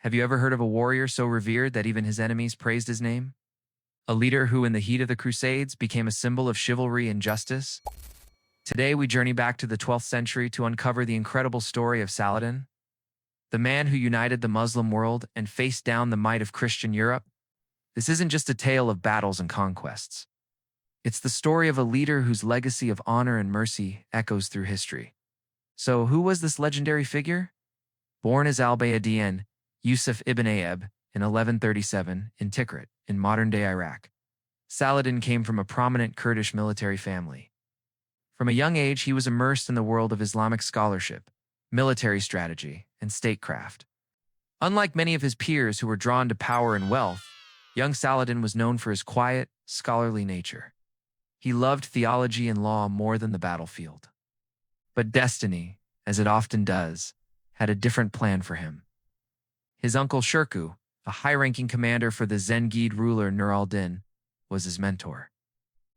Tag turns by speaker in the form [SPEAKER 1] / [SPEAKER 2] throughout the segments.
[SPEAKER 1] Have you ever heard of a warrior so revered that even his enemies praised his name? A leader who, in the heat of the Crusades, became a symbol of chivalry and justice? Today, we journey back to the 12th century to uncover the incredible story of Saladin, the man who united the Muslim world and faced down the might of Christian Europe. This isn't just a tale of battles and conquests. It's the story of a leader whose legacy of honor and mercy echoes through history. So, who was this legendary figure? Born as al-Din, Yūsuf ibn Ayyūb in 1137 in Tikrit, in modern-day Iraq, Saladin came from a prominent Kurdish military family. From a young age, he was immersed in the world of Islamic scholarship, military strategy, and statecraft. Unlike many of his peers who were drawn to power and wealth, young Saladin was known for his quiet, scholarly nature. He loved theology and law more than the battlefield. But destiny, as it often does, had a different plan for him. His uncle Shirkuh, a high-ranking commander for the Zengid ruler Nur al-Din, was his mentor.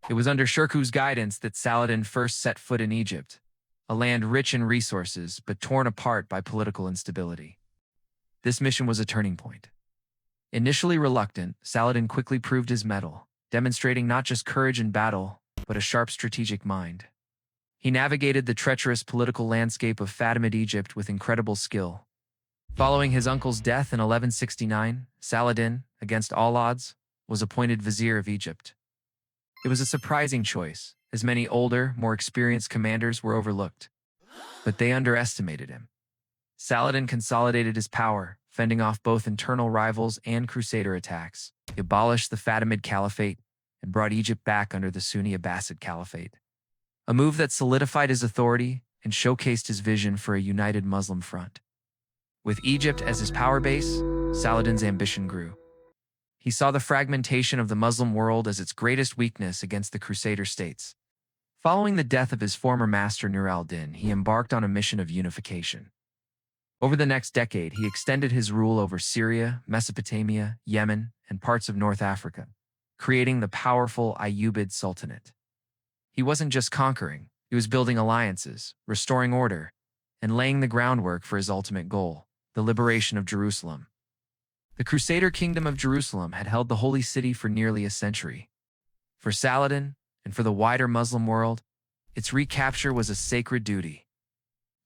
[SPEAKER 1] It was under Shirkuh's guidance that Saladin first set foot in Egypt, a land rich in resources but torn apart by political instability. This mission was a turning point. Initially reluctant, Saladin quickly proved his mettle, demonstrating not just courage in battle, but a sharp strategic mind. He navigated the treacherous political landscape of Fatimid Egypt with incredible skill. Following his uncle's death in 1169, Saladin, against all odds, was appointed vizier of Egypt. It was a surprising choice, as many older, more experienced commanders were overlooked. But they underestimated him. Saladin consolidated his power, fending off both internal rivals and crusader attacks. He abolished the Fatimid Caliphate and brought Egypt back under the Sunni Abbasid Caliphate. A move that solidified his authority and showcased his vision for a united Muslim front. With Egypt as his power base, Saladin's ambition grew. He saw the fragmentation of the Muslim world as its greatest weakness against the Crusader states. Following the death of his former master Nur al-Din, he embarked on a mission of unification. Over the next decade, he extended his rule over Syria, Mesopotamia, Yemen, and parts of North Africa, creating the powerful Ayyubid Sultanate. He wasn't just conquering, he was building alliances, restoring order, and laying the groundwork for his ultimate goal, the liberation of Jerusalem. The Crusader kingdom of Jerusalem had held the holy city for nearly a century. For Saladin, and for the wider Muslim world, its recapture was a sacred duty.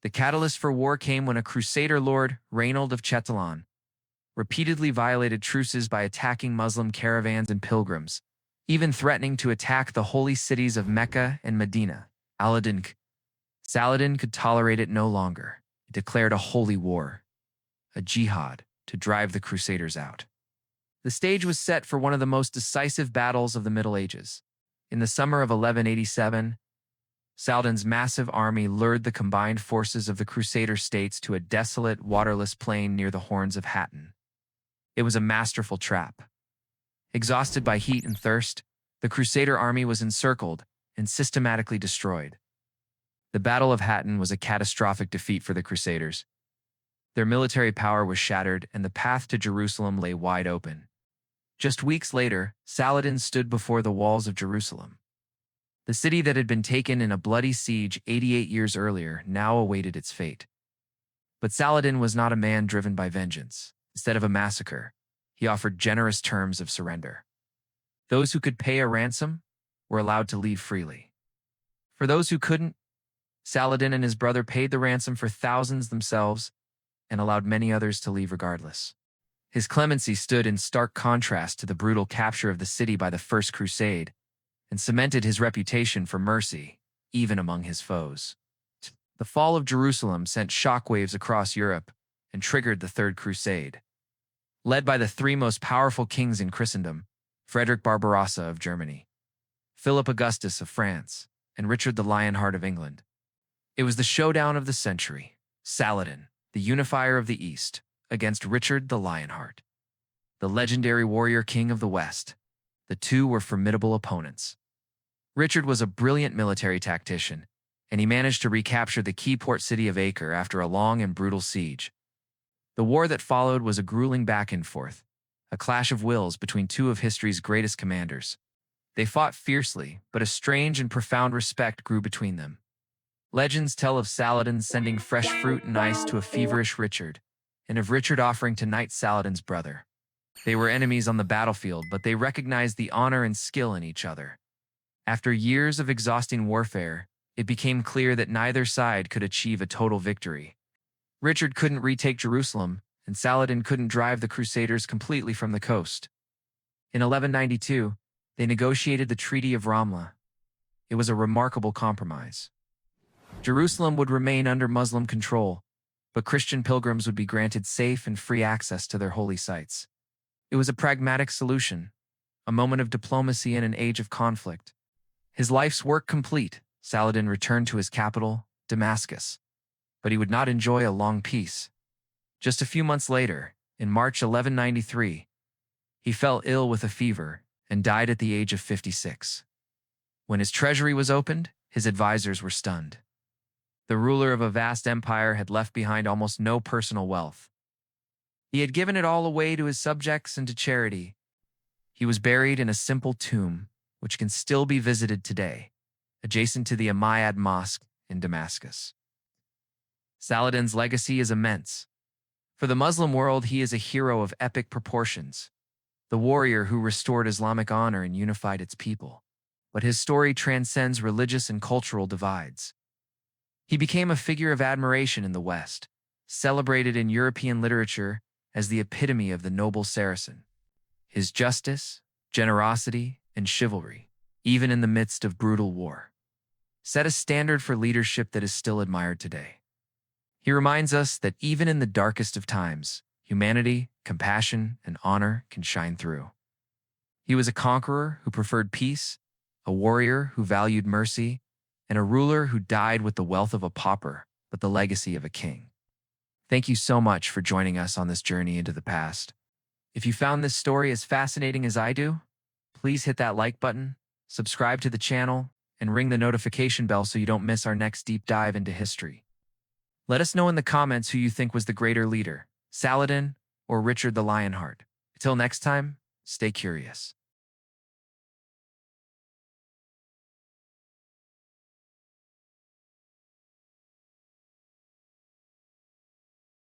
[SPEAKER 1] The catalyst for war came when a Crusader lord, Reinald of Chatillon, repeatedly violated truces by attacking Muslim caravans and pilgrims, even threatening to attack the holy cities of Mecca and Medina, al-Din. Saladin could tolerate it no longer. He declared a holy war, a jihad, to drive the Crusaders out. The stage was set for one of the most decisive battles of the Middle Ages. In the summer of 1187, Saladin's massive army lured the combined forces of the Crusader states to a desolate, waterless plain near the Horns of Hattin. It was a masterful trap. Exhausted by heat and thirst, the Crusader army was encircled and systematically destroyed. The Battle of Hattin was a catastrophic defeat for the Crusaders. Their military power was shattered and the path to Jerusalem lay wide open. Just weeks later, Saladin stood before the walls of Jerusalem. The city that had been taken in a bloody siege 88 years earlier now awaited its fate. But Saladin was not a man driven by vengeance. Instead of a massacre, he offered generous terms of surrender. Those who could pay a ransom were allowed to leave freely. For those who couldn't, Saladin and his brother paid the ransom for thousands themselves and allowed many others to leave regardless. His clemency stood in stark contrast to the brutal capture of the city by the First Crusade and cemented his reputation for mercy, even among his foes. The fall of Jerusalem sent shockwaves across Europe and triggered the Third Crusade. Led by the three most powerful kings in Christendom, Frederick Barbarossa of Germany, Philip Augustus of France, and Richard the Lionheart of England. It was the showdown of the century. Saladin, the unifier of the East, against Richard the Lionheart, the legendary warrior king of the West. The two were formidable opponents. Richard was a brilliant military tactician, and he managed to recapture the key port city of Acre after a long and brutal siege. The war that followed was a grueling back and forth, a clash of wills between two of history's greatest commanders. They fought fiercely, but a strange and profound respect grew between them. Legends tell of Saladin sending fresh fruit and ice to a feverish Richard, and of Richard offering to knight Saladin's brother. They were enemies on the battlefield, but they recognized the honor and skill in each other. After years of exhausting warfare, it became clear that neither side could achieve a total victory. Richard couldn't retake Jerusalem, and Saladin couldn't drive the Crusaders completely from the coast. In 1192, they negotiated the Treaty of Ramla. It was a remarkable compromise. Jerusalem would remain under Muslim control, but Christian pilgrims would be granted safe and free access to their holy sites. It was a pragmatic solution, a moment of diplomacy in an age of conflict. His life's work complete, Saladin returned to his capital, Damascus. But he would not enjoy a long peace. Just a few months later, in March 1193, he fell ill with a fever and died at the age of 56. When his treasury was opened, his advisors were stunned. The ruler of a vast empire had left behind almost no personal wealth. He had given it all away to his subjects and to charity. He was buried in a simple tomb, which can still be visited today, adjacent to the Umayyad Mosque in Damascus. Saladin's legacy is immense. For the Muslim world, he is a hero of epic proportions, the warrior who restored Islamic honor and unified its people. But his story transcends religious and cultural divides. He became a figure of admiration in the West, celebrated in European literature as the epitome of the noble Saracen. His justice, generosity, and chivalry, even in the midst of brutal war, set a standard for leadership that is still admired today. He reminds us that even in the darkest of times, humanity, compassion, and honor can shine through. He was a conqueror who preferred peace, a warrior who valued mercy, and a ruler who died with the wealth of a pauper, but the legacy of a king. Thank you so much for joining us on this journey into the past. If you found this story as fascinating as I do, please hit that like button, subscribe to the channel, and ring the notification bell so you don't miss our next deep dive into history. Let us know in the comments who you think was the greater leader, Saladin or Richard the Lionheart. Until next time, stay curious.